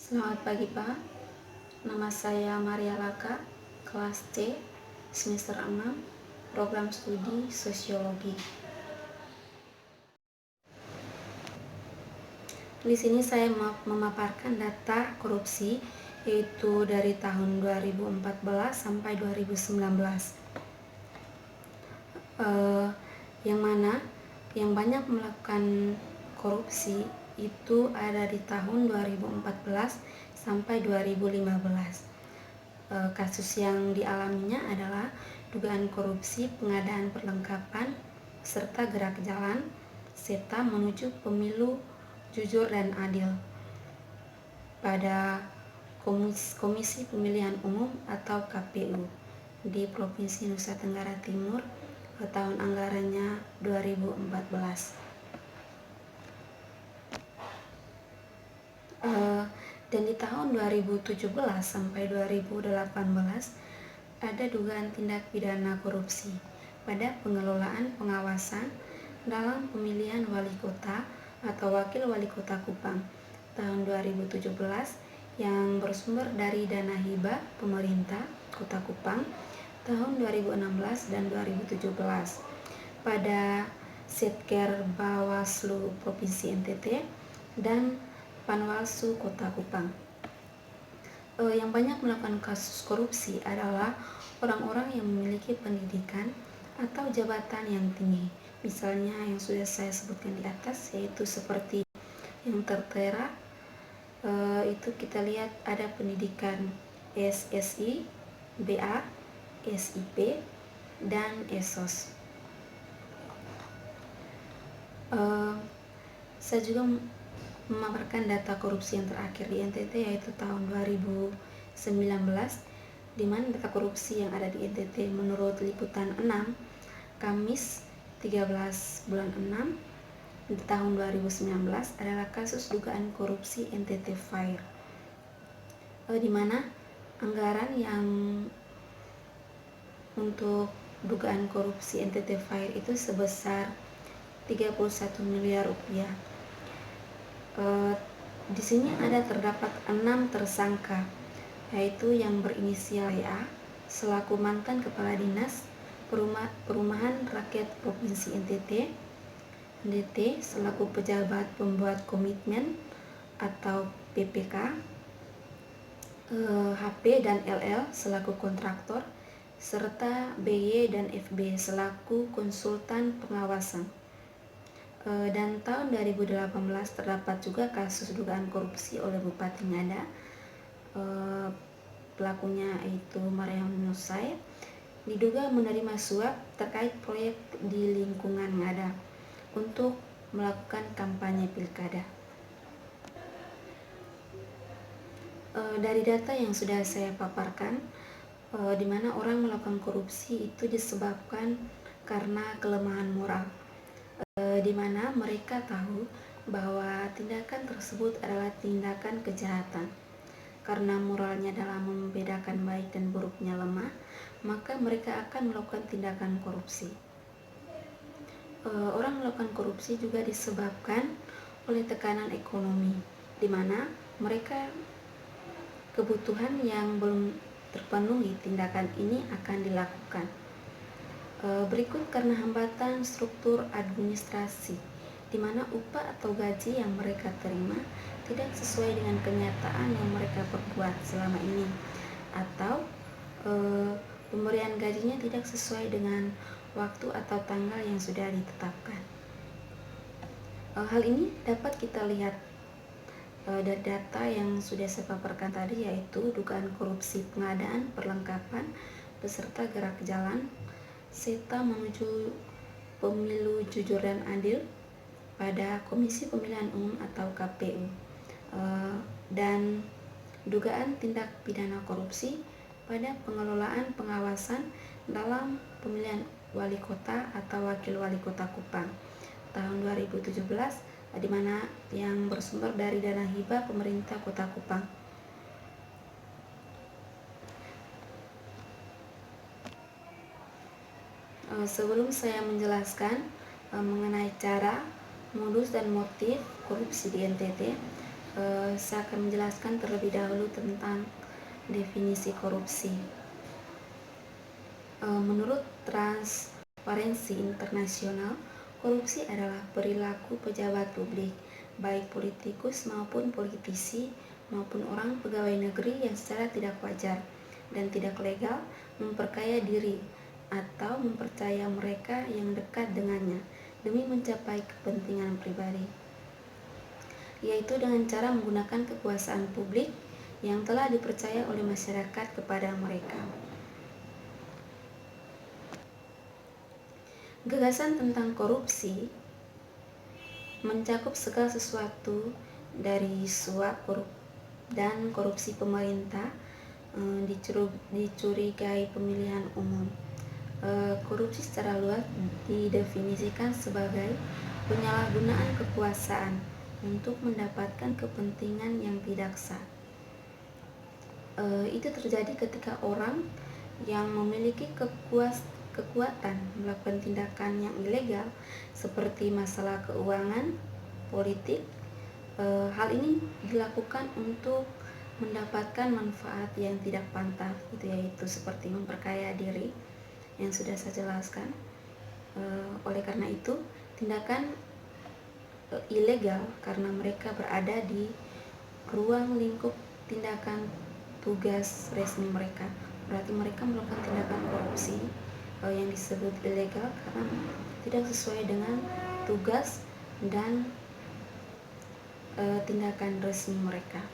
Selamat pagi Pak, nama saya Maria Laka, kelas C, semester 6, program studi Sosiologi. Di sini saya memaparkan data korupsi, yaitu dari tahun 2014 sampai 2019. Yang mana yang banyak melakukan korupsi itu ada di tahun 2014 sampai 2015. Kasus yang dialaminya adalah dugaan korupsi pengadaan perlengkapan serta gerak jalan serta menuju pemilu jujur dan adil pada Komisi Pemilihan Umum atau KPU di Provinsi Nusa Tenggara Timur tahun anggarannya 2014. Dan di tahun 2017 sampai 2018 ada dugaan tindak pidana korupsi pada pengelolaan pengawasan dalam pemilihan wali kota atau wakil wali kota Kupang tahun 2017 yang bersumber dari dana hibah pemerintah Kota Kupang tahun 2016 dan 2017 pada Setker Bawaslu Provinsi NTT dan Panwaslu Kota Kupang. Yang banyak melakukan kasus korupsi adalah orang-orang yang memiliki pendidikan atau jabatan yang tinggi. Misalnya yang sudah saya sebutkan di atas, yaitu seperti yang tertera, itu kita lihat ada pendidikan SSI, BA, SIP, dan ESOS. Saya juga memaparkan data korupsi yang terakhir di NTT, yaitu tahun 2019, di mana data korupsi yang ada di NTT menurut Liputan 6 Kamis 13 bulan 6 di tahun 2019 adalah kasus dugaan korupsi NTT Fire, di mana anggaran yang untuk dugaan korupsi NTT Fire itu sebesar 31 miliar rupiah. Di sini terdapat 6 tersangka, yaitu yang berinisial YA selaku mantan Kepala Dinas Perumahan Rakyat Provinsi NTT, DT selaku pejabat pembuat komitmen atau PPK, HP dan LL selaku kontraktor, serta BY dan FB selaku konsultan pengawasan. Dan tahun 2018 terdapat juga kasus dugaan korupsi oleh Bupati Ngada. Pelakunya yaitu Mariam Nusai diduga menerima suap terkait proyek di lingkungan Ngada untuk melakukan kampanye pilkada. Dari data yang sudah saya paparkan, di mana orang melakukan korupsi itu disebabkan karena kelemahan moral, di mana mereka tahu bahwa tindakan tersebut adalah tindakan kejahatan. Karena moralnya dalam membedakan baik dan buruknya lemah, maka mereka akan melakukan tindakan korupsi. Orang melakukan korupsi juga disebabkan oleh tekanan ekonomi, di mana mereka kebutuhan yang belum terpenuhi, tindakan ini akan dilakukan. Berikut karena hambatan struktur administrasi, di mana upah atau gaji yang mereka terima tidak sesuai dengan kenyataan yang mereka perbuat selama ini, atau pemberian gajinya tidak sesuai dengan waktu atau tanggal yang sudah ditetapkan. Hal ini dapat kita lihat dari data yang sudah saya paparkan tadi, yaitu dugaan korupsi pengadaan perlengkapan beserta gerak jalan serta menuju pemilu jujur dan adil pada Komisi Pemilihan Umum atau KPU, dan dugaan tindak pidana korupsi pada pengelolaan pengawasan dalam pemilihan wali kota atau wakil wali kota Kupang tahun 2017, di mana yang bersumber dari dana hibah pemerintah Kota Kupang. Sebelum saya menjelaskan mengenai cara, modus, dan motif korupsi di NTT, Saya akan menjelaskan terlebih dahulu tentang definisi korupsi. Menurut Transparency International, korupsi adalah perilaku pejabat publik, baik politikus maupun politisi maupun orang pegawai negeri yang secara tidak wajar dan tidak legal memperkaya diri atau mempercaya mereka yang dekat dengannya demi mencapai kepentingan pribadi, yaitu dengan cara menggunakan kekuasaan publik yang telah dipercaya oleh masyarakat kepada mereka. Gagasan tentang korupsi mencakup segala sesuatu dari suap dan korupsi pemerintah, dicurigai pemilihan umum. Korupsi secara luas didefinisikan sebagai penyalahgunaan kekuasaan untuk mendapatkan kepentingan yang tidak sah. Itu terjadi ketika orang yang memiliki kekuatan melakukan tindakan yang ilegal seperti masalah keuangan, politik. Hal ini dilakukan untuk mendapatkan manfaat yang tidak pantas, yaitu seperti memperkaya diri yang sudah saya jelaskan. Oleh karena itu, tindakan ilegal karena mereka berada di ruang lingkup tindakan tugas resmi mereka. Berarti mereka melakukan tindakan korupsi yang disebut ilegal karena tidak sesuai dengan tugas dan tindakan resmi mereka.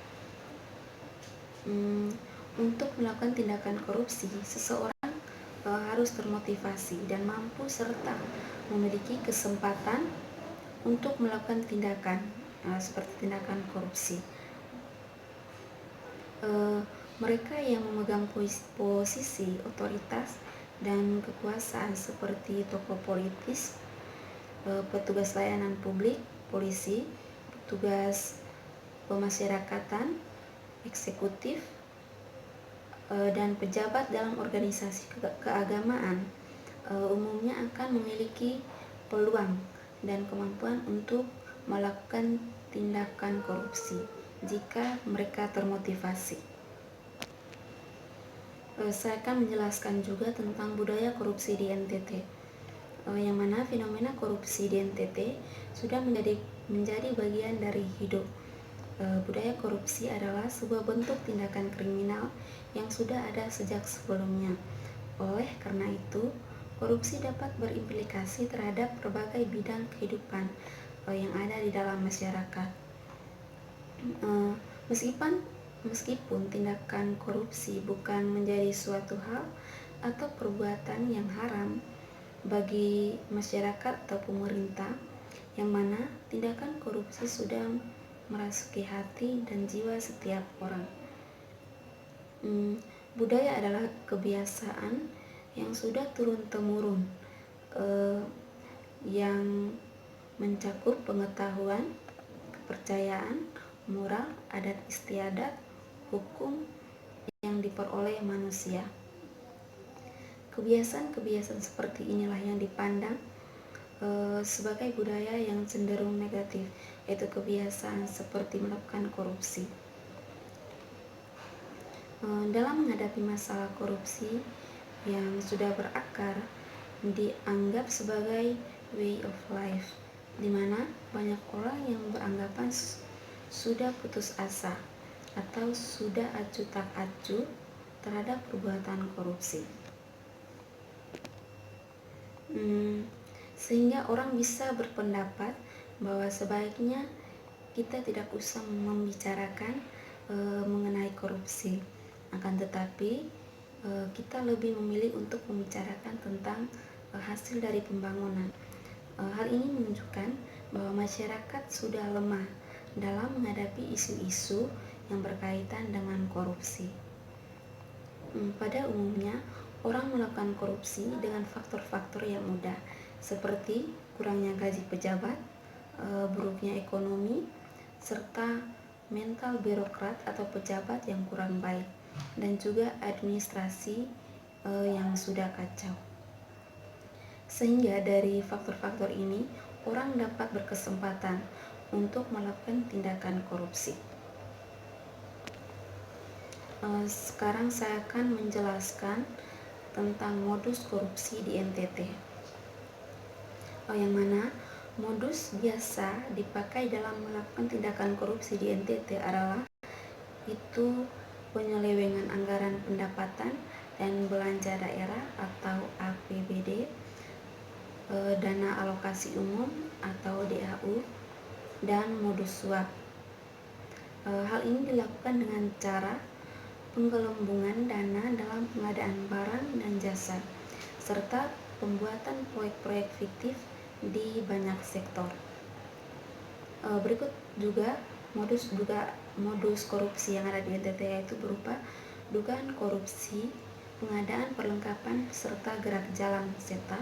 Untuk melakukan tindakan korupsi, seseorang harus termotivasi dan mampu serta memiliki kesempatan untuk melakukan tindakan seperti tindakan korupsi. Mereka yang memegang posisi otoritas dan kekuasaan seperti tokoh politis, petugas layanan publik, polisi, petugas pemasyarakatan, eksekutif, dan pejabat dalam organisasi keagamaan umumnya akan memiliki peluang dan kemampuan untuk melakukan tindakan korupsi jika mereka termotivasi. Saya akan menjelaskan juga tentang budaya korupsi di NTT, yang mana fenomena korupsi di NTT sudah menjadi bagian dari hidup. Budaya korupsi adalah sebuah bentuk tindakan kriminal yang sudah ada sejak sebelumnya. Oleh karena itu, korupsi dapat berimplikasi terhadap berbagai bidang kehidupan yang ada di dalam masyarakat. Meskipun tindakan korupsi bukan menjadi suatu hal atau perbuatan yang haram bagi masyarakat atau pemerintah, yang mana tindakan korupsi sudah merasuki hati dan jiwa setiap orang. Budaya adalah kebiasaan yang sudah turun-temurun, yang mencakup pengetahuan, kepercayaan, moral, adat istiadat, hukum yang diperoleh manusia. Kebiasaan-kebiasaan seperti inilah yang dipandang sebagai budaya yang cenderung negatif, yaitu kebiasaan seperti melakukan korupsi. Dalam menghadapi masalah korupsi yang sudah berakar, dianggap sebagai way of life, di mana banyak orang yang beranggapan sudah putus asa atau sudah acuh tak acuh terhadap perbuatan korupsi, sehingga orang bisa berpendapat bahwa sebaiknya kita tidak usah membicarakan mengenai korupsi, akan tetapi kita lebih memilih untuk membicarakan tentang hasil dari pembangunan. Hal ini menunjukkan bahwa masyarakat sudah lemah dalam menghadapi isu-isu yang berkaitan dengan korupsi. Pada umumnya, orang melakukan korupsi dengan faktor-faktor yang mudah, seperti kurangnya gaji pejabat, buruknya ekonomi, serta mental birokrat atau pejabat yang kurang baik, dan juga administrasi yang sudah kacau. Sehingga dari faktor-faktor ini, orang dapat berkesempatan untuk melakukan tindakan korupsi. Sekarang saya akan menjelaskan tentang modus korupsi di NTT. Yang mana modus biasa dipakai dalam melakukan tindakan korupsi di NTT adalah itu penyelewengan anggaran pendapatan dan belanja daerah atau APBD, dana alokasi umum atau DAU, dan modus suap. Hal ini dilakukan dengan cara penggelembungan dana dalam pengadaan barang dan jasa, serta pembuatan proyek-proyek fiktif di banyak sektor. Berikut juga modus korupsi yang ada di NTT, yaitu berupa dugaan korupsi pengadaan perlengkapan serta gerak jalan SETA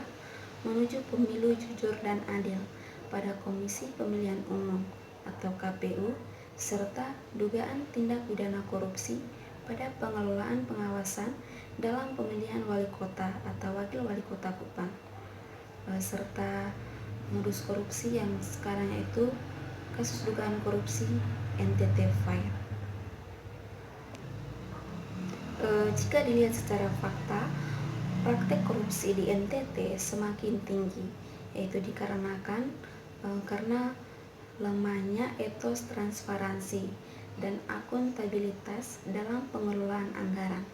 menuju pemilu jujur dan adil pada Komisi Pemilihan Umum atau KPU, serta dugaan tindak pidana korupsi pada pengelolaan pengawasan dalam pemilihan wali kota atau wakil wali kota Kupang, serta modus korupsi yang sekarang yaitu kasus dugaan korupsi NTT Fire. Jika dilihat secara fakta, praktek korupsi di NTT semakin tinggi, yaitu dikarenakan karena lemahnya etos transparansi dan akuntabilitas dalam pengelolaan anggaran.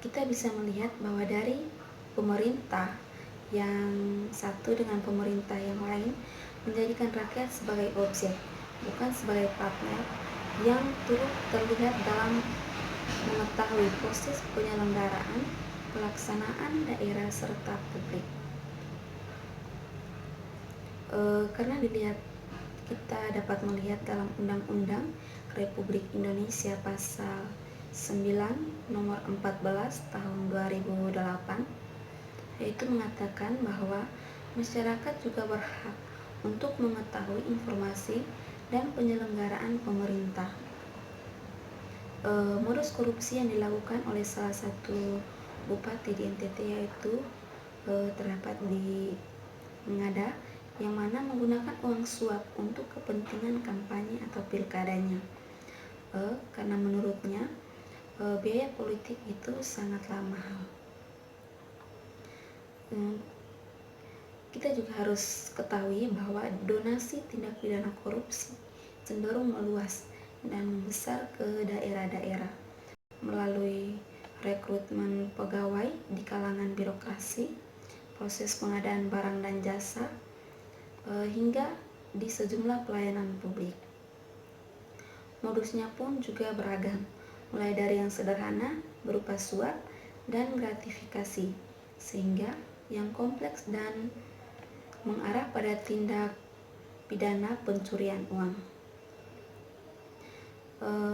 Kita bisa melihat bahwa dari pemerintah yang satu dengan pemerintah yang lain menjadikan rakyat sebagai objek, bukan sebagai partner yang turut terlibat dalam mengetahui proses penyelenggaraan, pelaksanaan daerah serta publik. Karena kita dapat melihat dalam Undang-Undang Republik Indonesia Pasal 9 Nomor 14 Tahun 2008, yaitu mengatakan bahwa masyarakat juga berhak untuk mengetahui informasi dan penyelenggaraan pemerintah. Modus korupsi yang dilakukan oleh salah satu bupati di NTT yaitu terdapat di Ngada, yang mana menggunakan uang suap untuk kepentingan kampanye atau pilkadanya, karena menurutnya biaya politik itu sangatlah mahal. Kita juga harus ketahui bahwa donasi tindak pidana korupsi cenderung meluas dan membesar ke daerah-daerah melalui rekrutmen pegawai di kalangan birokrasi, proses pengadaan barang dan jasa, hingga di sejumlah pelayanan publik. Modusnya pun juga beragam, mulai dari yang sederhana berupa suap dan gratifikasi, sehingga yang kompleks dan mengarah pada tindak pidana pencurian uang.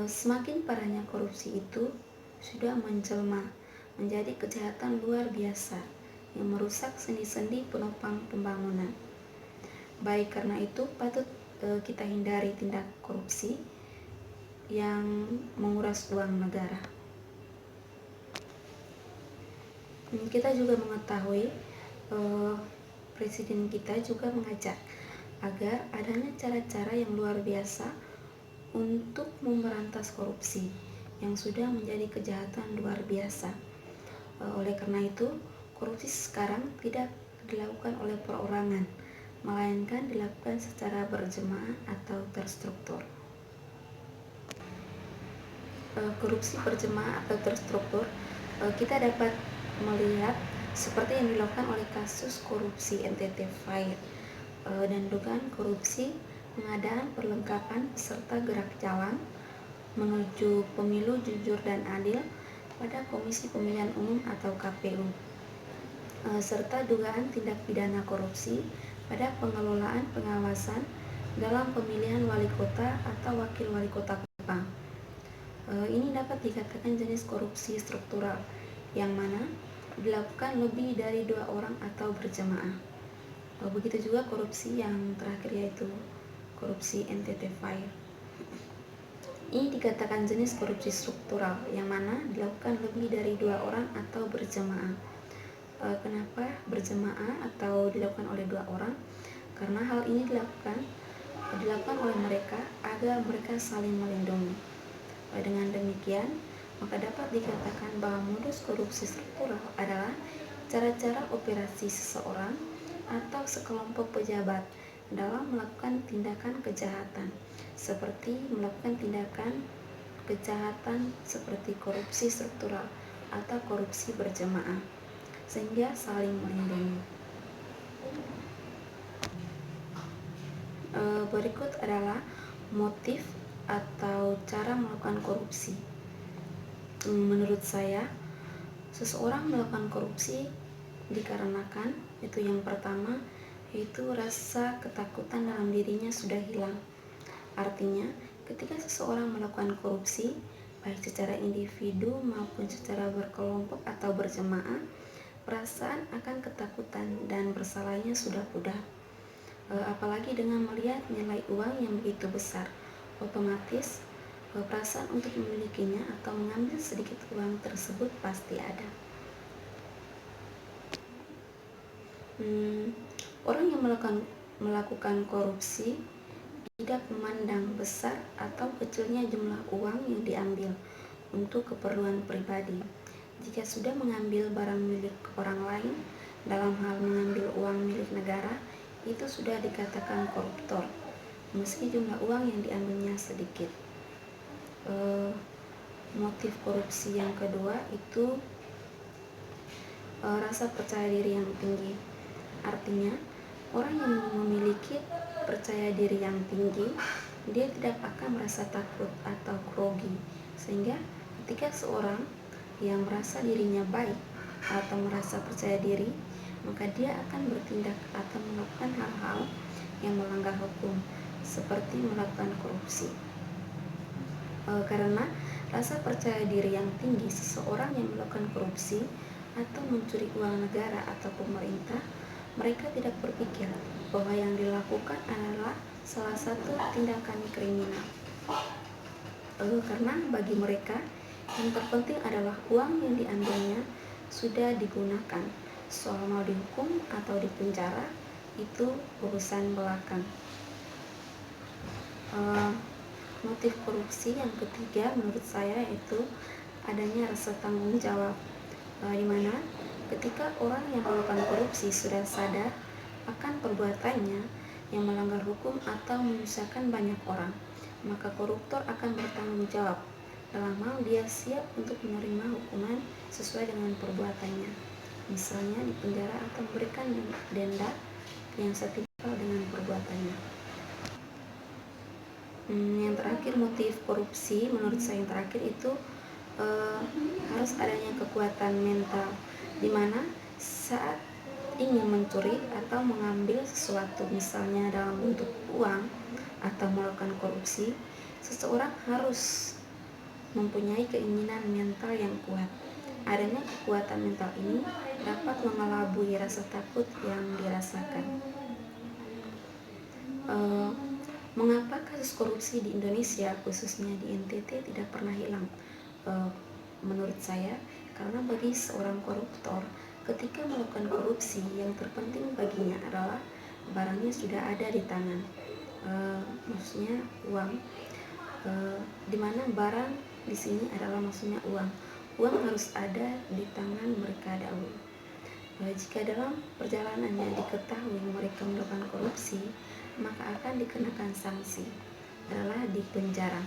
Semakin parahnya korupsi itu sudah menjelma menjadi kejahatan luar biasa yang merusak sendi-sendi penopang pembangunan. Baik karena itu patut kita hindari tindak korupsi yang menguras uang negara. Kita juga mengetahui Presiden kita juga mengajak agar adanya cara-cara yang luar biasa untuk memberantas korupsi yang sudah menjadi kejahatan luar biasa. Oleh karena itu, korupsi sekarang tidak dilakukan oleh perorangan, melainkan dilakukan secara berjemaah atau terstruktur. Korupsi berjemaah atau terstruktur kita dapat melihat seperti yang dilakukan oleh kasus korupsi NTT Fire dan dugaan korupsi pengadaan perlengkapan serta gerak jalan menuju pemilu jujur dan adil pada Komisi Pemilihan Umum atau KPU, serta dugaan tindak pidana korupsi pada pengelolaan pengawasan dalam pemilihan wali kota atau wakil wali kota Kupang. Ini dapat dikatakan jenis korupsi struktural yang mana dilakukan lebih dari 2 orang atau berjamaah. Begitu juga korupsi yang terakhir yaitu korupsi NTT Fire. Ini dikatakan jenis korupsi struktural yang mana dilakukan lebih dari 2 orang atau berjamaah. Kenapa berjamaah atau dilakukan oleh 2 orang? Karena hal ini dilakukan oleh mereka agar mereka saling melindungi. Dengan demikian, maka dapat dikatakan bahwa modus korupsi struktural adalah cara-cara operasi seseorang atau sekelompok pejabat dalam melakukan tindakan kejahatan, seperti melakukan tindakan kejahatan seperti korupsi struktural atau korupsi berjamaah, sehingga saling melindungi. Berikut adalah motif atau cara melakukan korupsi. Menurut saya, seseorang melakukan korupsi dikarenakan itu yang pertama, yaitu rasa ketakutan dalam dirinya sudah hilang. Artinya, ketika seseorang melakukan korupsi, baik secara individu maupun secara berkelompok atau berjamaah, perasaan akan ketakutan dan bersalahnya sudah pudar. Apalagi dengan melihat nilai uang yang begitu besar, otomatis perasaan untuk memilikinya atau mengambil sedikit uang tersebut pasti ada. Orang yang melakukan korupsi tidak memandang besar atau kecilnya jumlah uang yang diambil untuk keperluan pribadi. Jika sudah mengambil barang milik orang lain, dalam hal mengambil uang milik negara, itu sudah dikatakan koruptor, meski jumlah uang yang diambilnya sedikit. Motif korupsi yang kedua itu rasa percaya diri yang tinggi. Artinya, orang yang memiliki percaya diri yang tinggi, dia tidak akan merasa takut atau grogi, sehingga ketika seorang yang merasa dirinya baik atau merasa percaya diri, maka dia akan bertindak atau melakukan hal-hal yang melanggar hukum, seperti melakukan korupsi. Karena rasa percaya diri yang tinggi, seseorang yang melakukan korupsi atau mencuri uang negara atau pemerintah, mereka tidak berpikir bahwa yang dilakukan adalah salah satu tindakan kriminal. Karena bagi mereka yang terpenting adalah uang yang diambilnya sudah digunakan. Soal mau dihukum atau dipenjara itu urusan belakang. Motif korupsi yang ketiga menurut saya itu adanya rasa tanggung jawab, di mana ketika orang yang melakukan korupsi sudah sadar akan perbuatannya yang melanggar hukum atau menyusahkan banyak orang, maka koruptor akan bertanggung jawab dalam hal dia siap untuk menerima hukuman sesuai dengan perbuatannya, misalnya dipenjara atau memberikan denda yang setimpal dengan perbuatannya. Yang terakhir, motif korupsi menurut saya yang terakhir itu harus adanya kekuatan mental, di mana saat ingin mencuri atau mengambil sesuatu, misalnya dalam bentuk uang atau melakukan korupsi, seseorang harus mempunyai keinginan mental yang kuat. Adanya kekuatan mental ini dapat mengelabui rasa takut yang dirasakan. Mengapa kasus korupsi di Indonesia, khususnya di NTT, tidak pernah hilang? Menurut saya, karena bagi seorang koruptor, ketika melakukan korupsi, yang terpenting baginya adalah barangnya sudah ada di tangan, maksudnya uang, dimana barang di sini adalah maksudnya uang. Uang harus ada di tangan mereka dahulu. Jika dalam perjalanannya diketahui mereka melakukan korupsi, maka akan dikenakan sanksi, adalah di penjara.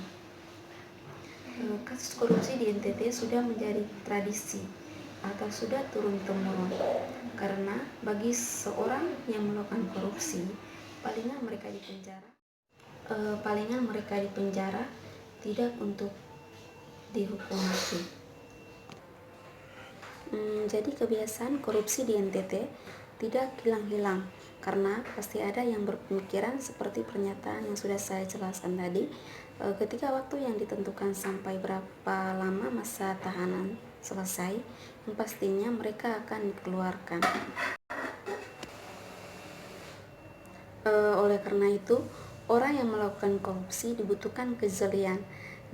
Kasus korupsi di NTT sudah menjadi tradisi atau sudah turun-temurun, karena bagi seorang yang melakukan korupsi, palingan mereka dipenjara, tidak untuk dihukum mati. Jadi kebiasaan korupsi di NTT tidak hilang-hilang, karena pasti ada yang berpemikiran seperti pernyataan yang sudah saya jelaskan tadi, ketika waktu yang ditentukan sampai berapa lama masa tahanan selesai, yang pastinya mereka akan dikeluarkan. Oleh karena itu, orang yang melakukan korupsi dibutuhkan kejelian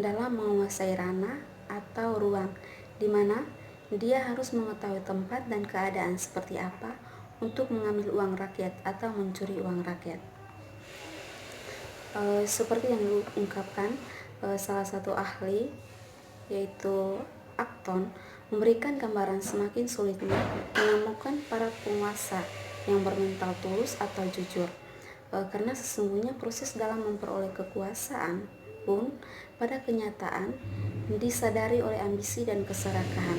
dalam menguasai ranah atau ruang, di mana dia harus mengetahui tempat dan keadaan seperti apa untuk mengambil uang rakyat atau mencuri uang rakyat. Seperti yang diungkapkan, salah satu ahli yaitu Acton memberikan gambaran semakin sulitnya menemukan para penguasa yang bermental tulus atau jujur, karena sesungguhnya proses dalam memperoleh kekuasaan pun pada kenyataan disadari oleh ambisi dan keserakahan.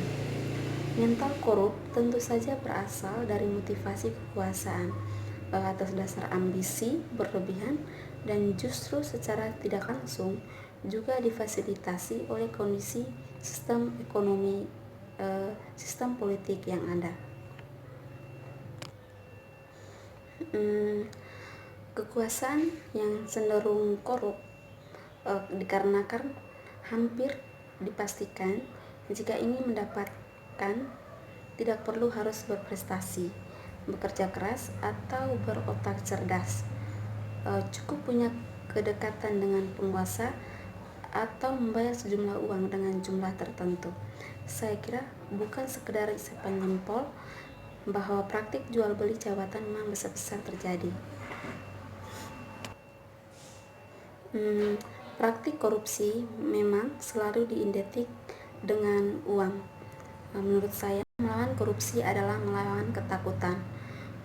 Mental korup tentu saja berasal dari motivasi kekuasaan atas dasar ambisi berlebihan dan justru secara tidak langsung juga difasilitasi oleh kondisi sistem ekonomi, sistem politik yang ada. Kekuasaan yang cenderung korup dikarenakan hampir dipastikan jika ingin mendapatkan tidak perlu harus berprestasi, bekerja keras, atau berotak cerdas. Cukup punya kedekatan dengan penguasa atau membayar sejumlah uang dengan jumlah tertentu. Saya kira bukan sekedar isapan jempol bahwa praktik jual beli jabatan memang besar-besar terjadi. Praktik korupsi memang selalu diidentik dengan uang. Menurut saya, melawan korupsi adalah melawan ketakutan.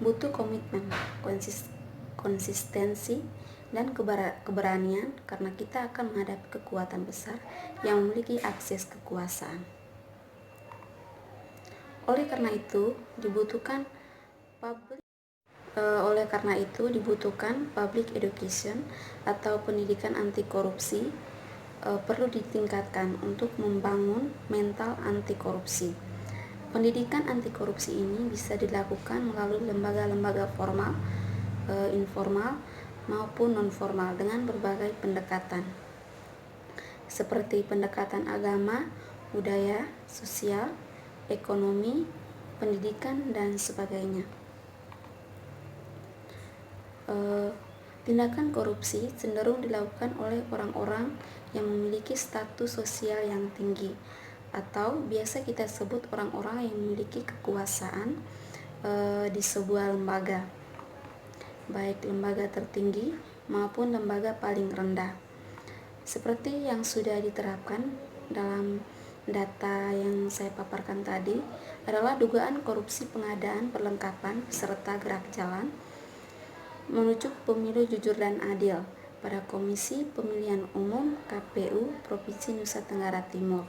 Butuh komitmen, konsistensi, dan keberanian karena kita akan menghadapi kekuatan besar yang memiliki akses kekuasaan. Oleh karena itu dibutuhkan public education atau pendidikan anti korupsi perlu ditingkatkan untuk membangun mental anti korupsi. Pendidikan anti korupsi ini bisa dilakukan melalui lembaga-lembaga formal, informal, maupun non-formal dengan berbagai pendekatan seperti pendekatan agama, budaya, sosial, ekonomi, pendidikan, dan sebagainya. Tindakan korupsi cenderung dilakukan oleh orang-orang yang memiliki status sosial yang tinggi, atau biasa kita sebut orang-orang yang memiliki kekuasaan di sebuah lembaga, baik lembaga tertinggi maupun lembaga paling rendah. Seperti yang sudah diterapkan dalam data yang saya paparkan tadi adalah dugaan korupsi pengadaan perlengkapan serta gerak jalan menuju pemilu jujur dan adil pada Komisi Pemilihan Umum KPU Provinsi Nusa Tenggara Timur,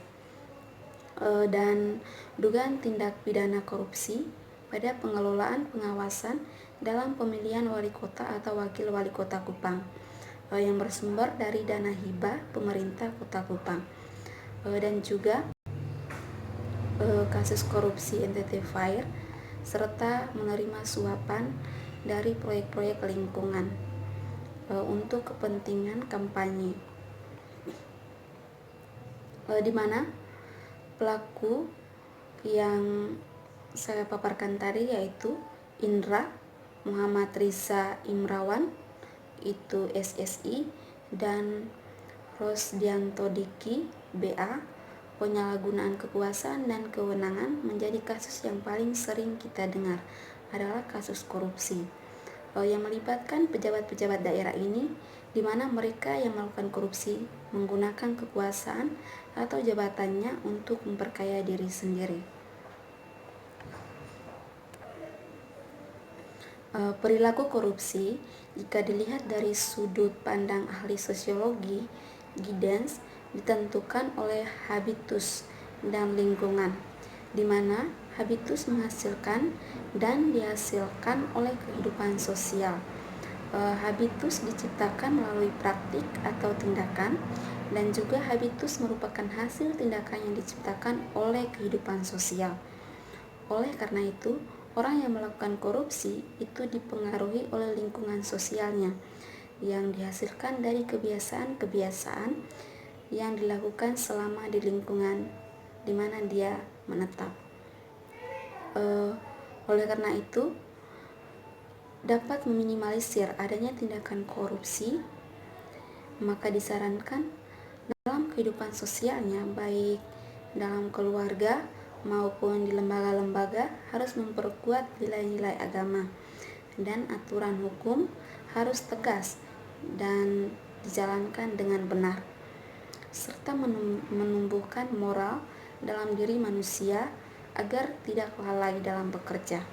dan dugaan tindak pidana korupsi pada pengelolaan pengawasan dalam pemilihan wali kota atau wakil wali kota Kupang yang bersumber dari dana hibah pemerintah Kota Kupang, dan juga kasus korupsi NTT Fire serta menerima suapan dari proyek-proyek lingkungan untuk kepentingan kampanye, di mana pelaku yang saya paparkan tadi yaitu Indra Muhammad Riza Imrawan itu SSI dan Rosdianto Diki BA. Penyalahgunaan kekuasaan dan kewenangan menjadi kasus yang paling sering kita dengar adalah kasus korupsi yang melibatkan pejabat-pejabat daerah ini, di mana mereka yang melakukan korupsi menggunakan kekuasaan atau jabatannya untuk memperkaya diri sendiri. Perilaku korupsi jika dilihat dari sudut pandang ahli sosiologi Giddens ditentukan oleh habitus dan lingkungan, di mana habitus menghasilkan dan dihasilkan oleh kehidupan sosial. Habitus diciptakan melalui praktik atau tindakan, dan juga habitus merupakan hasil tindakan yang diciptakan oleh kehidupan sosial. Oleh karena itu, orang yang melakukan korupsi itu dipengaruhi oleh lingkungan sosialnya yang dihasilkan dari kebiasaan-kebiasaan yang dilakukan selama di lingkungan di mana dia menetap. Oleh karena itu, dapat meminimalisir adanya tindakan korupsi, maka disarankan dalam kehidupan sosialnya, baik dalam keluarga maupun di lembaga-lembaga, harus memperkuat nilai-nilai agama dan aturan hukum harus tegas dan dijalankan dengan benar. serta menumbuhkan moral dalam diri manusia agar tidak lalai dalam bekerja.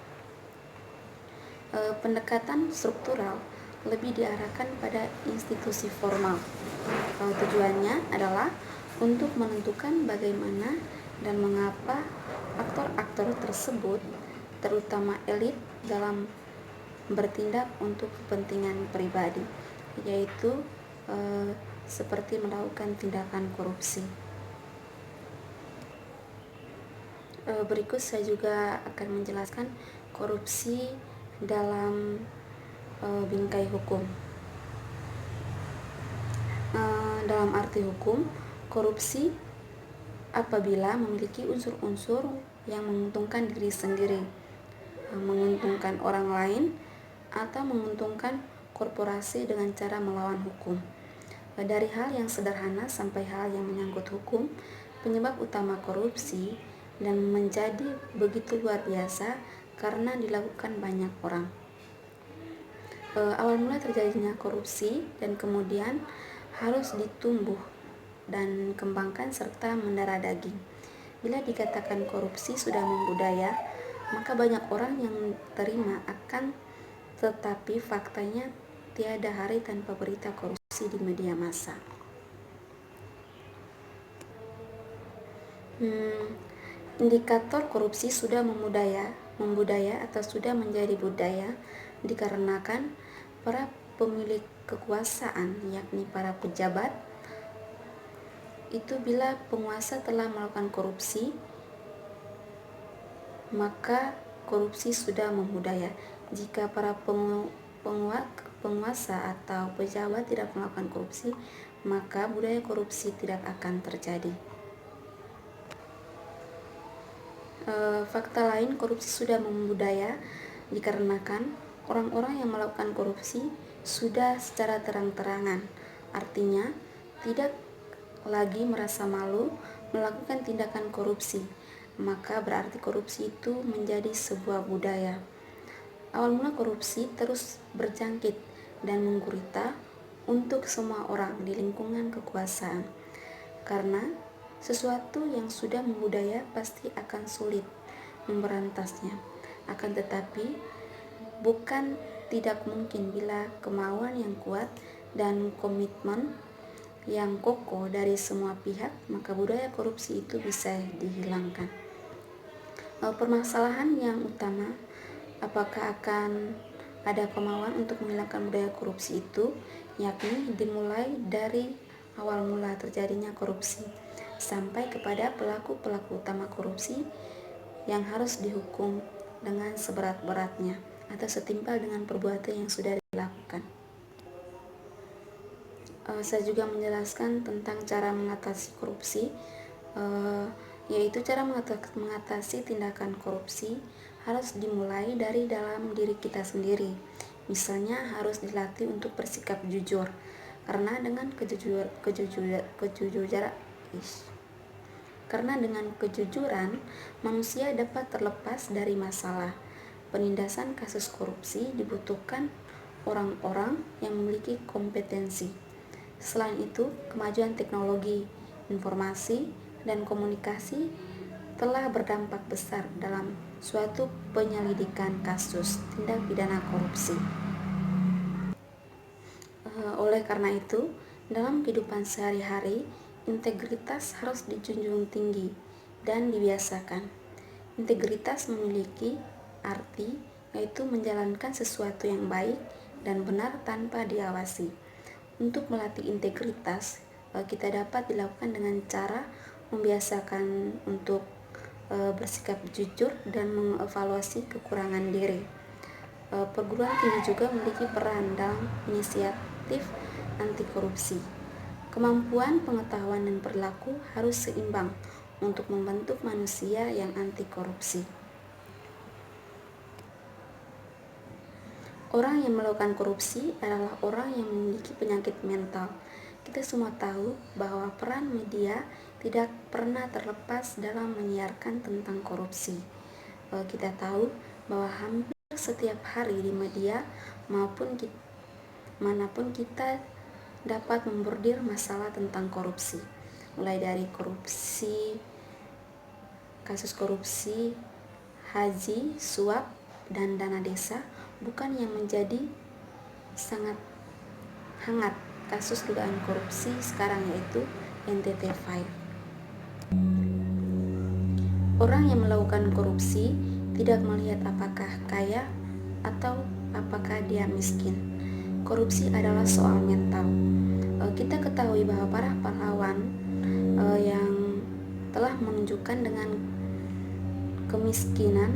Pendekatan struktural lebih diarahkan pada institusi formal. Tujuannya adalah untuk menentukan bagaimana dan mengapa aktor-aktor tersebut, terutama elit, dalam bertindak untuk kepentingan pribadi, yaitu seperti melakukan tindakan korupsi. Berikut saya juga akan menjelaskan korupsi dalam bingkai hukum. Dalam arti hukum, korupsi apabila memiliki unsur-unsur yang menguntungkan diri sendiri, menguntungkan orang lain, atau menguntungkan korporasi dengan cara melawan hukum. Dari hal yang sederhana sampai hal yang menyangkut hukum, penyebab utama korupsi dan menjadi begitu luar biasa karena dilakukan banyak orang. Awal mula terjadinya korupsi dan kemudian harus ditumbuh dan kembangkan serta mendarah daging. Bila dikatakan korupsi sudah membudaya, maka banyak orang yang terima akan, tetapi faktanya tiada hari tanpa berita korupsi di media massa. Indikator korupsi sudah membudaya atau sudah menjadi budaya dikarenakan para pemilik kekuasaan, yakni para pejabat, itu bila penguasa telah melakukan korupsi, maka korupsi sudah membudaya. Jika para penguasa atau pejabat tidak melakukan korupsi, maka budaya korupsi tidak akan terjadi. Fakta lain, korupsi sudah membudaya dikarenakan orang-orang yang melakukan korupsi sudah secara terang-terangan, artinya tidak lagi merasa malu melakukan tindakan korupsi, maka berarti korupsi itu menjadi sebuah budaya. Awal mula korupsi terus berjangkit dan menggurita untuk semua orang di lingkungan kekuasaan, karena sesuatu yang sudah membudaya pasti akan sulit memberantasnya. Akan tetapi, bukan tidak mungkin bila kemauan yang kuat dan komitmen yang kokoh dari semua pihak, maka budaya korupsi itu bisa dihilangkan. Permasalahan yang utama, apakah akan ada kemauan untuk menghilangkan budaya korupsi itu, yakni dimulai dari awal mula terjadinya korupsi sampai kepada pelaku-pelaku utama korupsi yang harus dihukum dengan seberat-beratnya atau setimpal dengan perbuatan yang sudah dilakukan. Saya juga menjelaskan tentang cara mengatasi korupsi, yaitu cara mengatasi tindakan korupsi harus dimulai dari dalam diri kita sendiri. Misalnya harus dilatih untuk bersikap jujur, karena dengan kejujuran manusia dapat terlepas dari masalah. Penindasan kasus korupsi dibutuhkan orang-orang yang memiliki kompetensi. Selain itu, kemajuan teknologi, informasi, dan komunikasi telah berdampak besar dalam suatu penyelidikan kasus tindak pidana korupsi. Oleh karena itu, dalam kehidupan sehari-hari, integritas harus dijunjung tinggi dan dibiasakan. Integritas memiliki arti yaitu menjalankan sesuatu yang baik dan benar tanpa diawasi. Untuk melatih integritas, kita dapat dilakukan dengan cara membiasakan untuk bersikap jujur dan mengevaluasi kekurangan diri. Perguruan tinggi juga memiliki peran dalam inisiatif anti korupsi. Kemampuan, pengetahuan, dan perilaku harus seimbang untuk membentuk manusia yang anti korupsi. Orang yang melakukan korupsi adalah orang yang memiliki penyakit mental. Kita semua tahu bahwa peran media tidak pernah terlepas dalam menyiarkan tentang korupsi. Kita tahu bahwa hampir setiap hari di media manapun kita dapat membordir masalah tentang korupsi. mulai dari kasus korupsi, haji, suap, dan dana desa, bukan yang menjadi sangat hangat kasus dugaan korupsi sekarang, yaitu NTT File. Orang yang melakukan korupsi tidak melihat apakah kaya atau apakah dia miskin. Korupsi adalah soal mental. Kita ketahui bahwa para pahlawan yang telah menunjukkan dengan kemiskinan,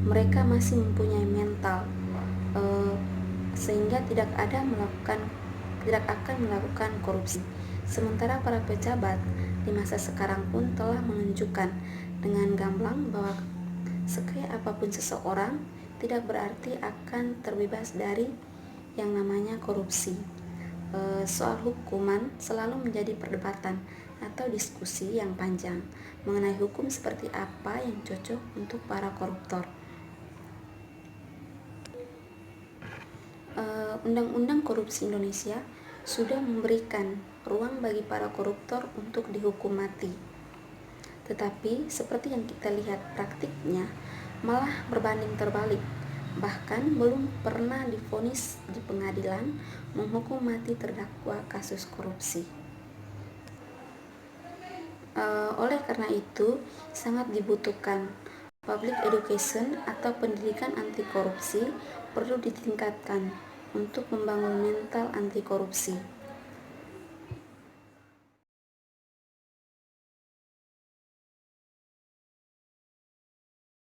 mereka masih mempunyai mental, sehingga tidak akan melakukan korupsi. Sementara para pejabat di masa sekarang pun telah menunjukkan dengan gamblang bahwa sekaya apapun seseorang tidak berarti akan terbebas dari yang namanya korupsi. Soal hukuman selalu menjadi perdebatan atau diskusi yang panjang mengenai hukum seperti apa yang cocok untuk para koruptor. Undang-Undang Korupsi Indonesia sudah memberikan ruang bagi para koruptor untuk dihukum mati. Tetapi seperti yang kita lihat praktiknya malah berbanding terbalik. Bahkan belum pernah divonis di pengadilan menghukum mati terdakwa kasus korupsi. Oleh karena itu, sangat dibutuhkan public education atau pendidikan anti korupsi perlu ditingkatkan untuk membangun mental anti korupsi.